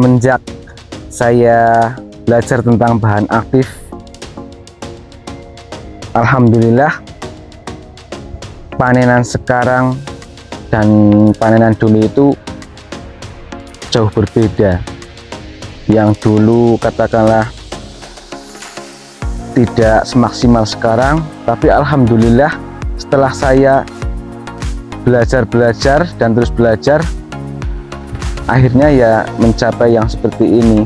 Semenjak saya belajar tentang bahan aktif, alhamdulillah panenan sekarang dan panenan dulu itu jauh berbeda. Yang dulu katakanlah tidak semaksimal sekarang, tapi alhamdulillah setelah saya belajar dan terus belajar, akhirnya ya mencapai yang seperti ini.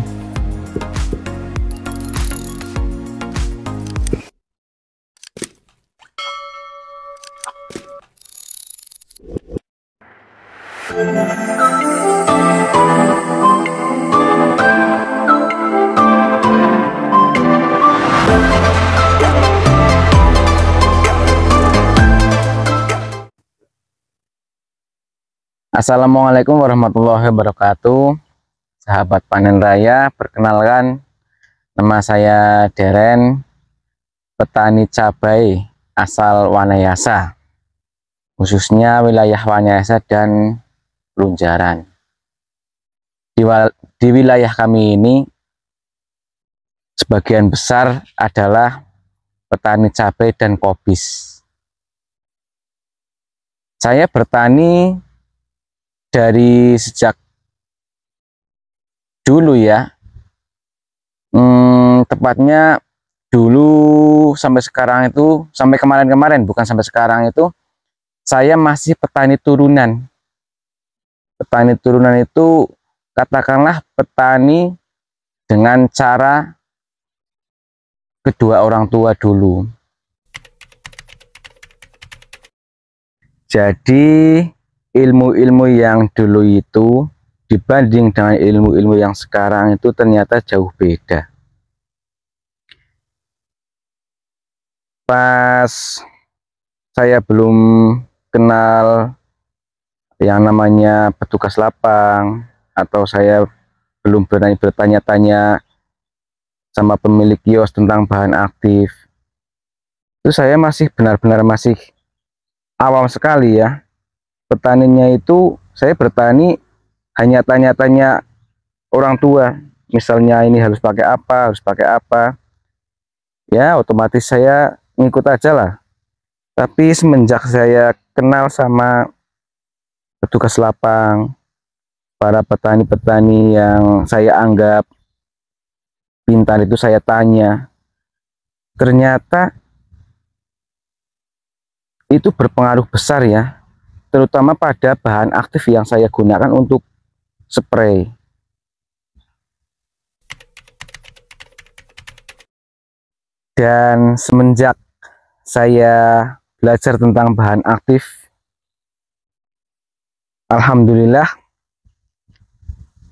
Assalamualaikum warahmatullahi wabarakatuh, sahabat panen raya. Perkenalkan, nama saya Deren, petani cabai asal Wanayasa, khususnya wilayah Wanayasa dan Lunjaran. Di wilayah kami ini sebagian besar adalah petani cabai dan kobis. Saya bertani dari sejak dulu ya, tepatnya dulu sampai sekarang itu, sampai kemarin-kemarin, bukan sampai sekarang itu, saya masih petani turunan. Petani turunan itu katakanlah petani dengan cara kedua orang tua dulu. Jadi ilmu-ilmu yang dulu itu dibanding dengan ilmu-ilmu yang sekarang itu ternyata jauh beda. Pas saya belum kenal yang namanya petugas lapang, atau saya belum berani bertanya-tanya sama pemilik kios tentang bahan aktif, itu saya masih benar-benar masih awam sekali ya. Petaninya itu saya bertani hanya tanya-tanya orang tua, misalnya ini harus pakai apa, ya otomatis saya ngikut aja lah. Tapi semenjak saya kenal sama petugas lapang, para petani-petani yang saya anggap pintar itu saya tanya, ternyata itu berpengaruh besar ya, terutama pada bahan aktif yang saya gunakan untuk spray. Dan semenjak saya belajar tentang bahan aktif, alhamdulillah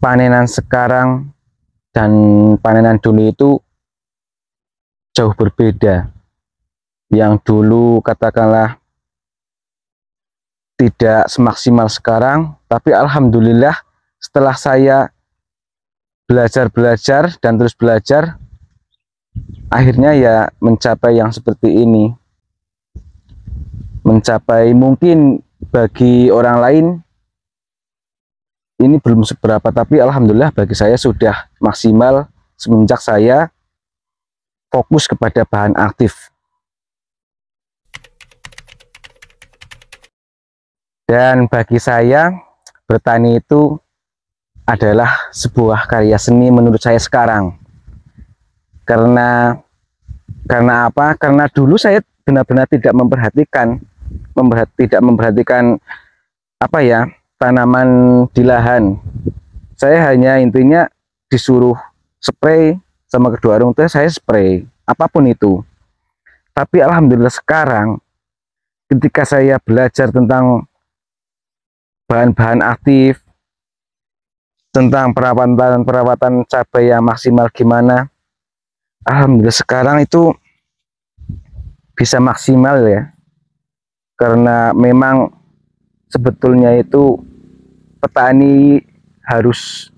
panenan sekarang dan panenan dulu itu jauh berbeda. Yang dulu katakanlah tidak semaksimal sekarang, tapi alhamdulillah setelah saya belajar dan terus belajar, akhirnya ya mencapai yang seperti ini. Mencapai mungkin bagi orang lain ini belum seberapa, tapi alhamdulillah bagi saya sudah maksimal semenjak saya fokus kepada bahan aktif. Dan bagi saya bertani itu adalah sebuah karya seni menurut saya sekarang. Karena apa? Karena dulu saya benar-benar tidak memperhatikan apa ya, tanaman di lahan. Saya hanya intinya disuruh spray sama kedua orang tua, saya spray apapun itu. Tapi alhamdulillah sekarang ketika saya belajar tentang bahan-bahan aktif, tentang perawatan cabai yang maksimal gimana, alhamdulillah sekarang itu bisa maksimal ya. Karena memang sebetulnya itu petani harus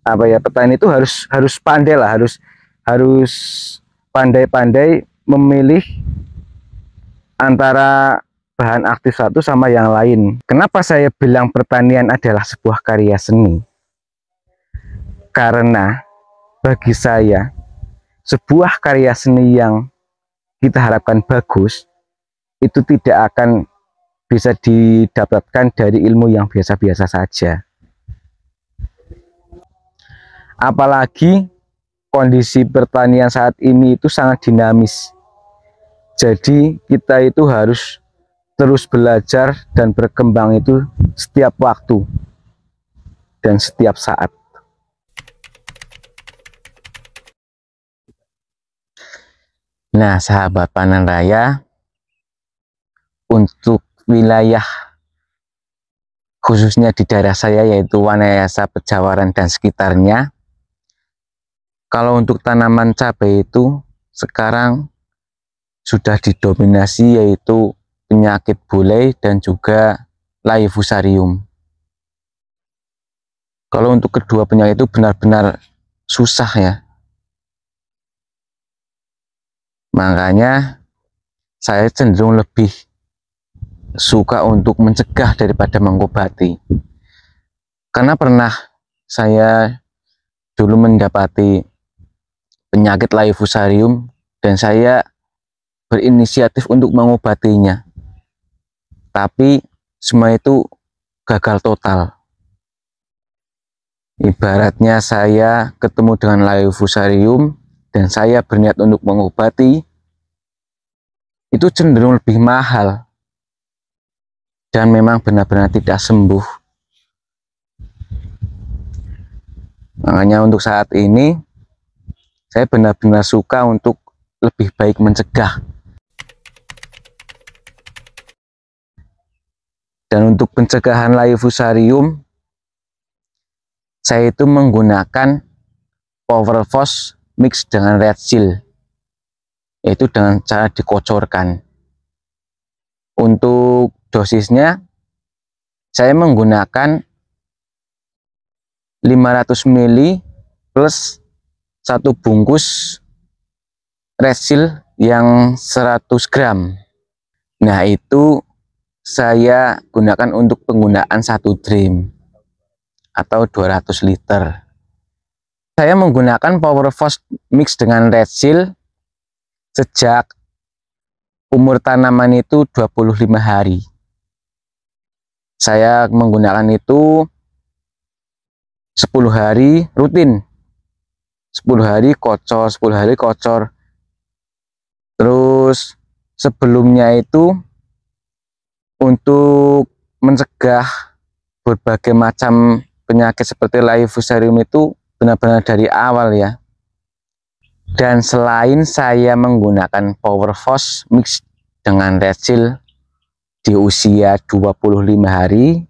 apa ya, petani itu harus pandai lah, harus pandai-pandai memilih antara bahan aktif satu sama yang lain. Kenapa saya bilang pertanian adalah sebuah karya seni? Karena bagi saya, sebuah karya seni yang kita harapkan bagus itu tidak akan bisa didapatkan dari ilmu yang biasa-biasa saja. Apalagi kondisi pertanian saat ini itu sangat dinamis. Jadi kita itu harus terus belajar dan berkembang itu setiap waktu dan setiap saat. Nah, sahabat panen raya, untuk wilayah khususnya di daerah saya yaitu Wanayasa, Pejawaran dan sekitarnya, kalau untuk tanaman cabai itu sekarang sudah didominasi yaitu penyakit bule dan juga layu fusarium. Kalau untuk kedua penyakit itu benar-benar susah ya. Makanya saya cenderung lebih suka untuk mencegah daripada mengobati. Karena pernah saya dulu mendapati penyakit layu fusarium dan saya berinisiatif untuk mengobatinya. Tapi semua itu gagal total. Ibaratnya saya ketemu dengan layu fusarium dan saya berniat untuk mengobati, itu cenderung lebih mahal dan memang benar-benar tidak sembuh. Makanya untuk saat ini saya benar-benar suka untuk lebih baik mencegah. Dan untuk pencegahan layu fusarium, saya itu menggunakan Powerfoss mix dengan Red Seal, yaitu dengan cara dikocorkan. Untuk dosisnya saya menggunakan 500 ml plus 1 bungkus Red Seal yang 100 gram. Nah, itu saya gunakan untuk penggunaan 1 drum atau 200 liter. Saya menggunakan Powerfoss mix dengan Red Seal sejak umur tanaman itu 25 hari. Saya menggunakan itu 10 hari rutin. 10 hari kocor, 10 hari kocor. Terus sebelumnya itu untuk mencegah berbagai macam penyakit seperti layu fusarium itu benar-benar dari awal ya. Dan selain saya menggunakan Powerfoss mix dengan Red Seal di usia 25 hari,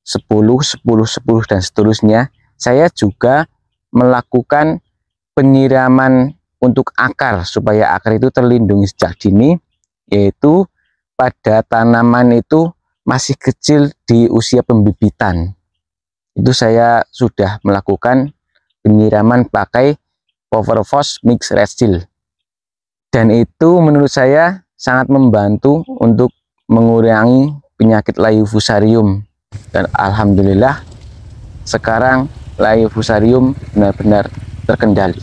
10, 10, 10 dan seterusnya, saya juga melakukan penyiraman untuk akar supaya akar itu terlindungi sejak dini, yaitu pada tanaman itu masih kecil di usia pembibitan. Itu saya sudah melakukan penyiraman pakai Powerfoss mix Red Seal, dan itu menurut saya sangat membantu untuk mengurangi penyakit layu fusarium. Dan alhamdulillah sekarang layu fusarium benar-benar terkendali.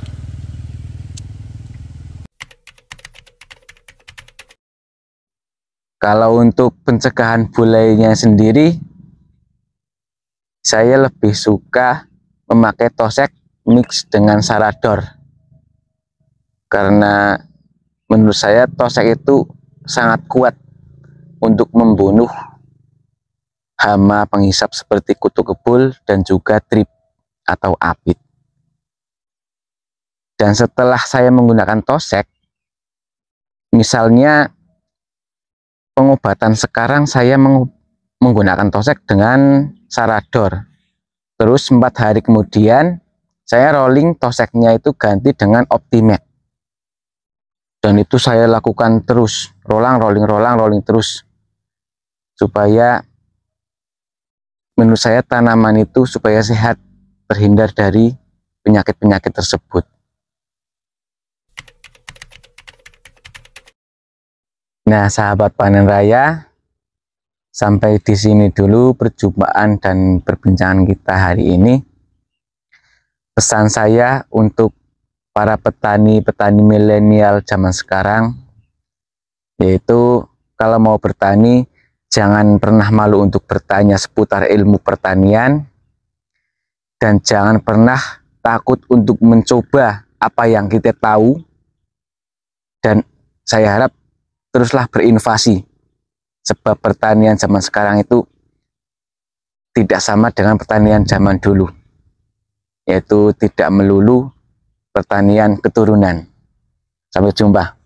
Kalau untuk pencegahan bulenya sendiri, saya lebih suka memakai Tosek mix dengan Sarador, karena menurut saya Tosek itu sangat kuat untuk membunuh hama penghisap seperti kutu kebul dan juga trip atau apit. Dan setelah saya menggunakan Tosek, misalnya pengobatan sekarang saya menggunakan Tosek dengan Sarador, terus 4 hari kemudian saya rolling Toseknya itu ganti dengan Optimed, dan itu saya lakukan terus, rolling terus, supaya menurut saya tanaman itu supaya sehat, terhindar dari penyakit-penyakit tersebut. Nah, sahabat panen raya, sampai di sini dulu perjumpaan dan perbincangan kita hari ini. Pesan saya untuk para petani-petani milenial zaman sekarang, yaitu kalau mau bertani, jangan pernah malu untuk bertanya seputar ilmu pertanian, dan jangan pernah takut untuk mencoba apa yang kita tahu. Dan saya harap teruslah berinovasi, sebab pertanian zaman sekarang itu tidak sama dengan pertanian zaman dulu, yaitu tidak melulu pertanian keturunan. Sampai jumpa.